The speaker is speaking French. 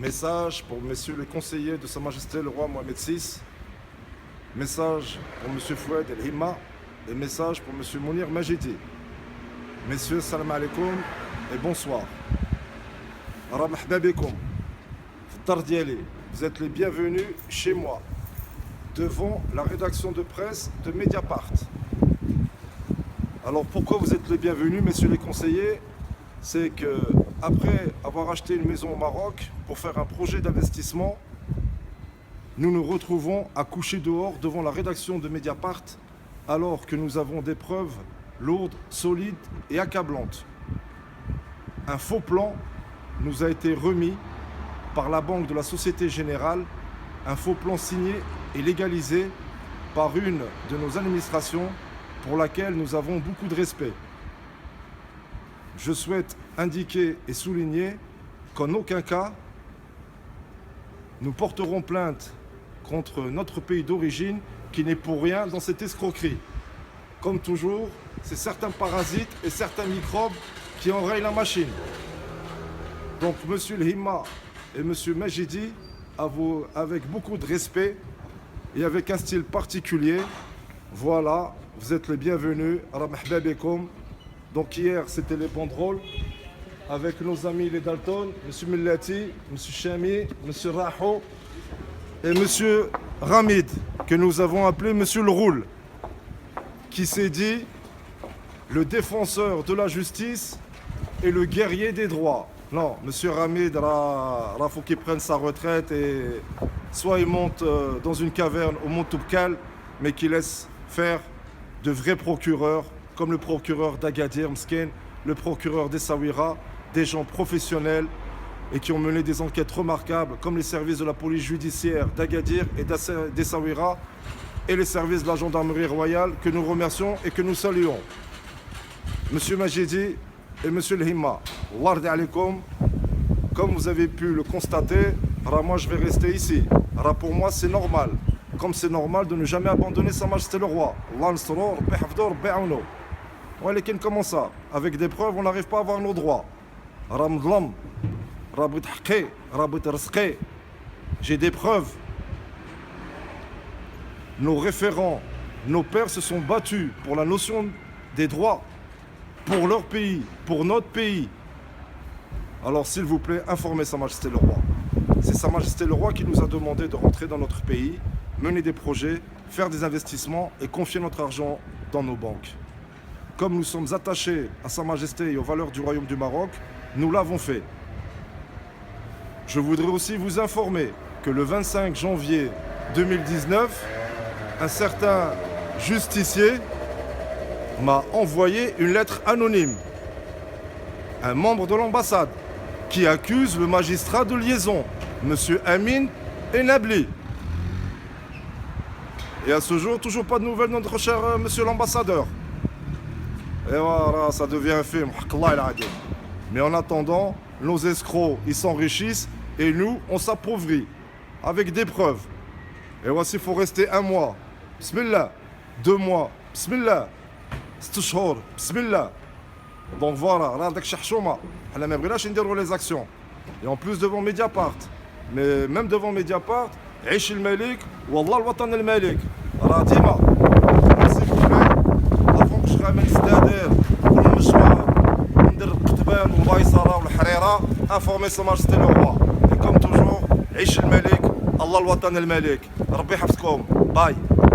Message pour messieurs les conseillers de Sa Majesté le roi Mohamed VI. Message pour monsieur Fouad El Himma. Et message pour monsieur Mounir Majidi. Messieurs, salam alaikum et bonsoir. Marhaba bikoum. Vous êtes les bienvenus chez moi, devant la rédaction de presse de Mediapart. Alors pourquoi vous êtes les bienvenus, messieurs les conseillers? C'est que après avoir acheté une maison au Maroc pour faire un projet d'investissement, nous nous retrouvons à coucher dehors devant la rédaction de Mediapart alors que nous avons des preuves lourdes, solides et accablantes. Un faux plan nous a été remis par la Banque de la Société Générale, un faux plan signé et légalisé par une de nos administrations pour laquelle nous avons beaucoup de respect. Je souhaite indiquer et souligner qu'en aucun cas, nous porterons plainte contre notre pays d'origine qui n'est pour rien dans cette escroquerie. Comme toujours, c'est certains parasites et certains microbes qui enrayent la machine. Donc, monsieur El Himma et monsieur Majidi, avec beaucoup de respect et avec un style particulier, voilà, vous êtes les bienvenus. Marhaba bikoum. Donc hier, c'était les banderoles avec nos amis les Dalton, monsieur Millati, monsieur Chami, monsieur Raho et monsieur Ramid, que nous avons appelé monsieur le Roule, qui s'est dit le défenseur de la justice et le guerrier des droits. Non, monsieur Ramid, il faut qu'il prenne sa retraite et soit il monte dans une caverne au Mont Toubkal, mais qu'il laisse faire de vrais procureurs, comme le procureur d'Agadir, Msken, le procureur d'Essaouira, des gens professionnels et qui ont mené des enquêtes remarquables, comme les services de la police judiciaire d'Agadir et d'Essaouira et les services de la gendarmerie royale que nous remercions et que nous saluons. Monsieur Majidi et monsieur El Himma, Wardi alaikum, comme vous avez pu le constater, moi je vais rester ici. Pour moi c'est normal, comme c'est normal de ne jamais abandonner Sa Majesté le roi. Allah nsoro, Rabbi hafdou, Rabbi aounou. Ouais, comment ça? Avec des preuves, on n'arrive pas à avoir nos droits. J'ai des preuves. Nos référents, nos pères se sont battus pour la notion des droits, pour leur pays, pour notre pays. Alors s'il vous plaît, informez Sa Majesté le roi. C'est Sa Majesté le roi qui nous a demandé de rentrer dans notre pays, mener des projets, faire des investissements et confier notre argent dans nos banques. Comme nous sommes attachés à Sa Majesté et aux valeurs du Royaume du Maroc, nous l'avons fait. Je voudrais aussi vous informer que le 25 janvier 2019, un certain justicier m'a envoyé une lettre anonyme, un membre de l'ambassade, qui accuse le magistrat de liaison, M. Amin Enabli. Et à ce jour, toujours pas de nouvelles de notre cher monsieur l'ambassadeur. Et voilà, ça devient un film. Mais en attendant, nos escrocs, ils s'enrichissent et nous, on s'appauvrit avec des preuves. Et voici, il faut rester 1 mois. Bismillah. 2 mois. Bismillah. 6 jours. Bismillah. Donc voilà, on a même les actions. Et en plus devant Mediapart. Mais même devant Mediapart, Aish el Malik, Wallah al-Watan el Malik. Alors dis-moi, s'il vous plaît, avant que je ramène c'est-à-dire informer Sa Majesté le roi. Et comme toujours, Aish el Malik, Allah al-Watan el Malik. Rabbi hafzkoum. Bye.